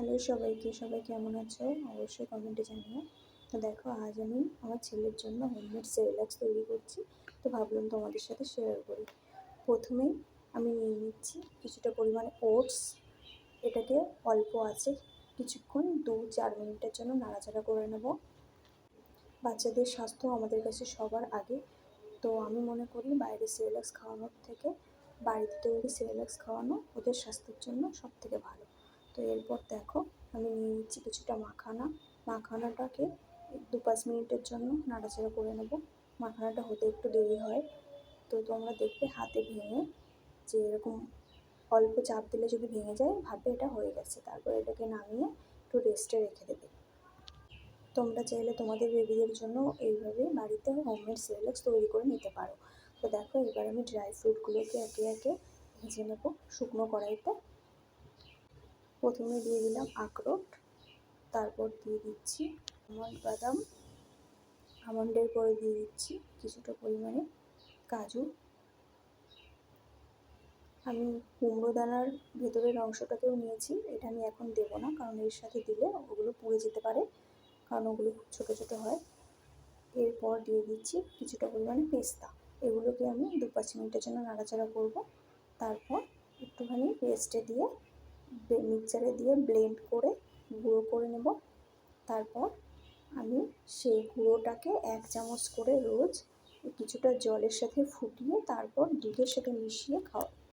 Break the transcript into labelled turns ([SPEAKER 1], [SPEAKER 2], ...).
[SPEAKER 1] Hello সবাইকে, সবাই কেমন আছো? অবশ্যই কমেন্টে জানিও। তো দেখো, আজ আমি আমার ছেলের জন্য হোমমেড সেরেলাক্স তৈরি করছি। তো ভাবলাম তোমাদের সাথে শেয়ার করি। প্রথমেই আমি নিয়ে নিচ্ছি কিছুটা পরিমাণে ওটস। এটাকে অল্প আছে কিছুক্ষণ 2-4 মিনিটের জন্য নাড়াচাড়া করে নেব। বাচ্চাদের স্বাস্থ্য আমাদের কাছে সবার আগে। তো আমি মনে করি বাইরে সেরেলাক্স খাওয়ানোর থেকে বাড়িতে তৈরি সেরেলাক্স খাওয়ানো ওদের স্বাস্থ্যের জন্য সবথেকে ভালো। তো এরপর দেখো, আমি নিয়ে নিচ্ছি কিছুটা মাখানাটাকে 2-5 মিনিটের জন্য নাড়াচাড়া করে নেব। মাখানাটা হতে একটু দেরি হয়, তো তোমরা দেখবে হাতে ভেঙে যে এরকম অল্প চাপ দিলে যদি ভেঙে যায় ভাববে এটা হয়ে গেছে। তারপর এটাকে নামিয়ে একটু রেস্টে রেখে দেবে। তোমরা চাইলে তোমাদের বেবিদের জন্য এইভাবে বাড়িতে হোমমেড সেরেলাক্স তৈরি করে নিতে পারো। তো দেখো, এবার আমি ড্রাই ফ্রুটগুলোকে একে একে ভেজে নেব শুকনো কড়াইতে। প্রথমে দিয়ে দিলাম আখরোট, তারপর দিয়ে দিচ্ছি বাদাম, আমন্ডের পরে দিয়ে দিচ্ছি কিছুটা পরিমাণে কাজু। আমি কুমড়ো দানার ভেতরের অংশটাকেও নিয়েছি, এটা আমি এখন দেবো না, কারণ এর সাথে দিলে ওগুলো পুড়ে যেতে পারে, কারণ ওগুলো খুব ছোটো ছোটো হয়। এরপর দিয়ে দিচ্ছি কিছুটা পরিমাণে পেস্তা। এগুলোকে আমি 2-5 মিনিটের জন্য নাড়াচাড়া করব। তারপর একটুখানি পেস্টে দিয়ে মিক্সচারে দিয়ে ব্লেন্ড করে গুঁড়ো করে নেব। তারপর আমি সেই গুঁড়োটাকে 1 চামচ করে রোজ কিছুটা জলের সাথে ফুটিয়ে তারপর দুধের সাথে মিশিয়ে খাওয়াই।